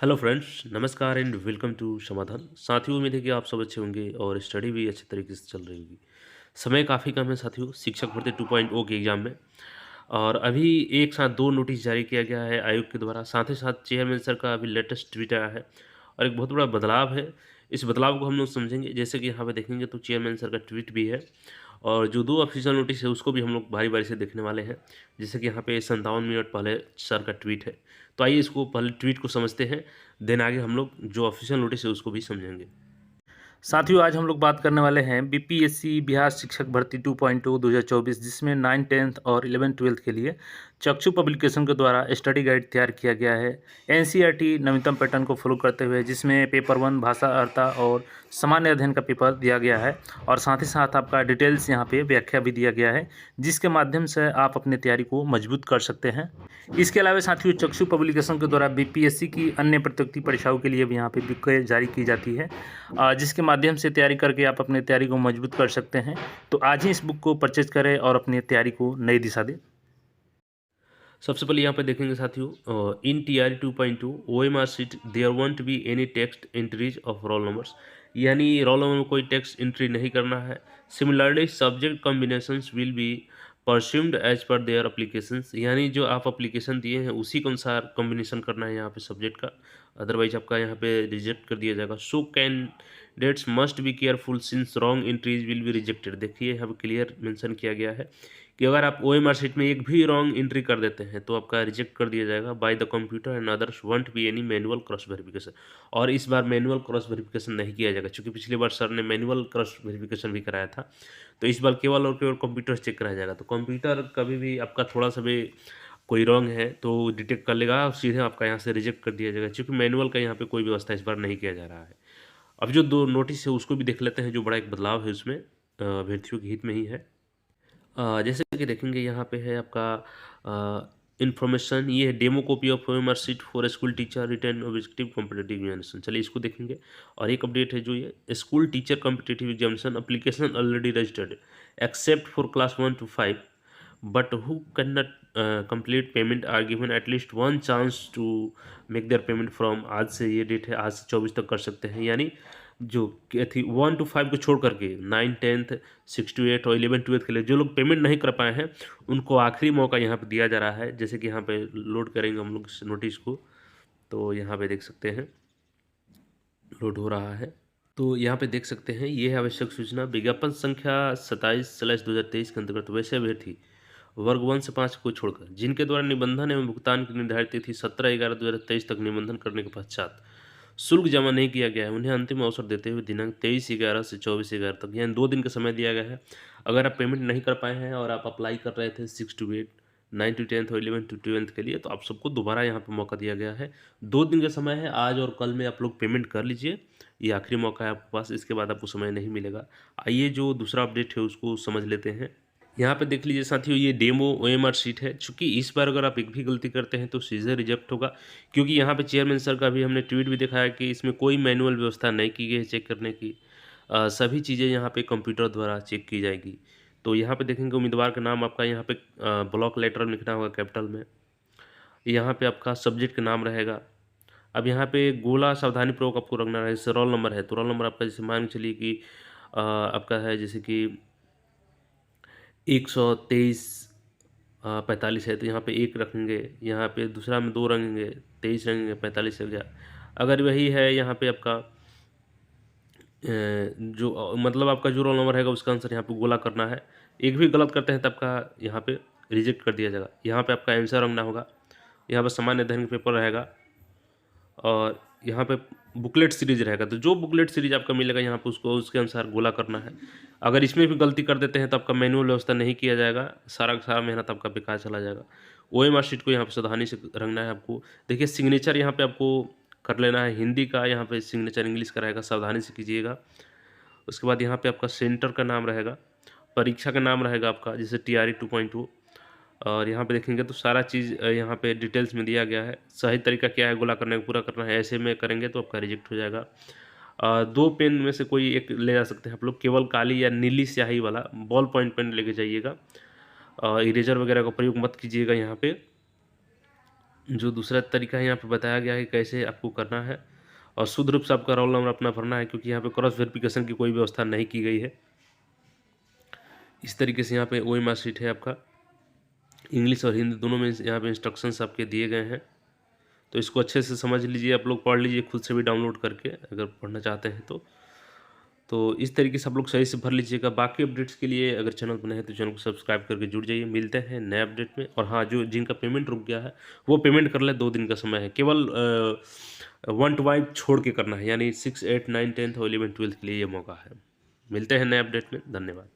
Hello friends, नमस्कार and welcome to समाधान। साथियों, उम्मीद है कि आप सब अच्छे होंगे और स्टडी भी अच्छे तरीके से चल रही होगी। समय काफ़ी कम है साथियों, शिक्षक भर्ती 2.0 के एग्ज़ाम में। और अभी एक साथ 2 नोटिस जारी किया गया है आयोग के द्वारा। साथ ही साथ चेयरमैन सर का अभी लेटेस्ट ट्वीट आया है और एक बहुत बड़ा बदलाव है। इस बदलाव को हम लोग समझेंगे। जैसे कि यहाँ पे देखेंगे तो चेयरमैन सर का ट्वीट भी है और जो 2 ऑफिशियल नोटिस है उसको भी हम लोग बारी-बारी से देखने वाले हैं। जैसे कि यहाँ पे 57 मिनट पहले सर का ट्वीट है। तो आइए इसको पहले ट्वीट को समझते हैं, देन आगे हम लोग जो ऑफिशियल नोटिस है उसको भी समझेंगे। साथियों, आज हम लोग बात करने वाले हैं बीपीएससी बिहार शिक्षक भर्ती 2.0 2024, जिसमें 9 10th और 11 12th के लिए चक्षु पब्लिकेशन के द्वारा स्टडी गाइड तैयार किया गया है। एनसीईआरटी नवीनतम पैटर्न को फॉलो करते हुए, जिसमें पेपर 1 भाषा अर्ता और सामान्य अध्ययन का पेपर दिया गया है और साथ ही साथ आपका डिटेल्स यहाँ पे व्याख्या भी दिया गया है, जिसके माध्यम से आप अपनी तैयारी को मजबूत कर सकते हैं। इसके अलावा साथियों, चक्षु पब्लिकेशन के द्वारा बीपीएससी की अन्य प्रतियोगिता परीक्षाओं के लिए भी यहाँ पे बुक जारी की जाती है, जिसके माध्यम से तैयारी करके आप अपनी तैयारी को मजबूत कर सकते हैं। तो आज ही इस बुक को परचेज करें और अपनी तैयारी को नई दिशा दें। सबसे पहले यहाँ पे देखेंगे साथियों, in TRE 2.2 OMR sheet there won't be any text entries of roll numbers, यानी रोल नंबर में कोई टेक्स्ट एंट्री नहीं करना है। Similarly subject combinations will be presumed as per their applications, यानी जो आप अप्लीकेशन दिए हैं उसी के अनुसार कॉम्बिनेशन करना है यहाँ पे सब्जेक्ट का, अदरवाइज आपका यहाँ पे रिजेक्ट कर दिया जाएगा। So candidates must be careful since wrong entries will be rejected. देखिए यहाँ पे क्लियर मेंशन किया गया है कि अगर आप ओएमआर शीट में एक भी रॉन्ग एंट्री कर देते हैं तो आपका रिजेक्ट कर दिया जाएगा by the computer and others want be any manual cross verification. और इस बार मैनुअल क्रॉस वेरिफिकेशन नहीं किया जाएगा, क्योंकि पिछली बार सर ने मैनुअल क्रॉस वेरिफिकेशन भी कराया था। तो इस बार केवल और केवल कंप्यूटर चेक कराया जाएगा। तो कंप्यूटर कभी भी आपका थोड़ा सा भी कोई रॉन्ग है तो डिटेक्ट कर लेगा और सीधे आपका यहाँ से रिजेक्ट कर दिया जाएगा, क्योंकि मैनुअल का यहाँ पे कोई व्यवस्था इस बार नहीं किया जा रहा है। अब जो 2 नोटिस है उसको भी देख लेते हैं, जो बड़ा एक बदलाव है उसमें अभ्यर्थियों के हित में ही है। जैसे कि देखेंगे यहाँ पे है आपका इन्फॉर्मेशन, ये है demo copy of OMR sheet for school teacher written objective competitive examination. चलिए इसको देखेंगे। और एक अपडेट है जो ये school teacher competitive examination application already registered except for class 1 to 5 but who can not complete payment are given at least one chance to make their payment from. आज से ये डेट है, आज से 24 तक कर सकते हैं। यानी जो थी 1 to 5 को छोड़ करके 9 10th 6 to 8 और 11 12 के लिए जो लोग पेमेंट नहीं कर पाए हैं उनको आखिरी मौका यहाँ पे दिया जा रहा है। जैसे कि यहाँ पे लोड करेंगे हम लोग इस नोटिस को, तो यहाँ पे देख सकते हैं लोड हो रहा है। तो यहाँ पे देख सकते हैं ये है आवश्यक सूचना। विज्ञापन संख्या 27/2023 के अंतर्गत वैसे अभ्यर्थी वर्ग 1 से 5 को छोड़कर जिनके द्वारा निबंधन एवं भुगतान की निर्धारित तिथि 17/11/2023 तक निबंधन करने के पश्चात शुल्क जमा नहीं किया गया है, उन्हें अंतिम अवसर देते हुए दिनांक 23/11 से 24/11 तक, यानी 2 दिन का समय दिया गया है। अगर आप पेमेंट नहीं कर पाए हैं और आप अप्लाई कर रहे थे 6 to 8 9 to 10th और 11 to 12th के लिए, तो आप सबको दोबारा यहाँ पे मौका दिया गया है। 2 दिन का समय है, आज और कल में आप लोग पेमेंट कर लीजिए। ये आखिरी मौका है आपके पास, इसके बाद आपको समय नहीं मिलेगा। आइए जो दूसरा अपडेट है उसको समझ लेते हैं। यहाँ पे देख लीजिए साथियों, ये डेमो ओएमआर शीट है। चूँकि इस बार अगर आप एक भी गलती करते हैं तो सीधे रिजेक्ट होगा, क्योंकि यहाँ पे चेयरमैन सर का भी हमने ट्वीट भी दिखाया कि इसमें कोई मैनुअल व्यवस्था नहीं की गई है चेक करने की। सभी चीज़ें यहाँ पे कंप्यूटर द्वारा चेक की जाएगी। तो यहाँ पे देखेंगे उम्मीदवार का नाम आपका यहाँ पे ब्लॉक लेटर में लिखना होगा कैपिटल में। यहाँ पे आपका सब्जेक्ट का नाम रहेगा। अब यहाँ पे गोला सावधानीपूर्वक आपको रखना है। जैसे रोल नंबर है तो रोल नंबर आपका जैसे मान के चलिए कि आपका है जैसे कि 123 45 है तो यहाँ पे 1 रखेंगे, यहाँ पे दूसरा में 2 रखेंगे, 23 रखेंगे, 45 हो गया। अगर वही है यहाँ पे आपका जो मतलब आपका जो रोल नंबर रहेगा उसका आंसर यहाँ पे गोला करना है। एक भी गलत करते हैं तो आपका यहाँ पे रिजेक्ट कर दिया जाएगा। यहाँ पे आपका आंसर रखना होगा। यहाँ पे सामान्य अध्ययन का पेपर रहेगा और यहाँ पे बुकलेट सीरीज रहेगा। तो जो बुकलेट सीरीज आपका मिलेगा यहाँ पे उसको उसके अनुसार गोला करना है। अगर इसमें भी गलती कर देते हैं तो आपका मैनुअल व्यवस्था नहीं किया जाएगा, सारा का सारा मेहनत आपका बेकार चला जाएगा। ओएमआर शीट को यहाँ पे सावधानी से रखना है आपको। देखिए सिग्नेचर यहाँ पे आपको कर लेना है, हिंदी का यहाँ पे सिग्नेचर इंग्लिश का रहेगा, सावधानी से कीजिएगा। उसके बाद यहाँ पे आपका सेंटर का नाम रहेगा, परीक्षा का नाम रहेगा आपका जैसे टीआरई 2.2। और यहाँ पे देखेंगे तो सारा चीज़ यहाँ पे डिटेल्स में दिया गया है। सही तरीका क्या है गोला करने का, पूरा करना है। ऐसे में करेंगे तो आपका रिजेक्ट हो जाएगा। 2 पेन में से कोई एक ले जा सकते हैं आप लोग, केवल काली या नीली स्याही वाला बॉल पॉइंट पेन लेके जाइएगा। इरेजर वगैरह का प्रयोग मत कीजिएगा यहाँ पे। जो दूसरा तरीका है यहाँ पे बताया गया है कैसे आपको करना है, और शुद्ध रूप से आपका रोल नंबर अपना भरना है, क्योंकि यहाँ पे क्रॉस वेरिफिकेशन की कोई व्यवस्था नहीं की गई है। इस तरीके से यहाँ पे OMR शीट है आपका, इंग्लिश और हिंदी दोनों में यहाँ पे इंस्ट्रक्शंस आपके दिए गए हैं। तो इसको अच्छे से समझ लीजिए, आप लोग पढ़ लीजिए खुद से भी डाउनलोड करके अगर पढ़ना चाहते हैं तो इस तरीके से आप लोग सही से भर लीजिएगा। बाकी अपडेट्स के लिए अगर चैनल पर नए हैं तो चैनल को सब्सक्राइब करके जुड़ जाइए। मिलते हैं नए अपडेट में। और हाँ, जो जिनका पेमेंट रुक गया है वो पेमेंट कर ले, 2 दिन का समय है, केवल 1 to 5 छोड़ के करना है, यानी 6, 8, 9, 10 और 11, 12 के लिए ये मौका है। मिलते हैं नए अपडेट में, धन्यवाद।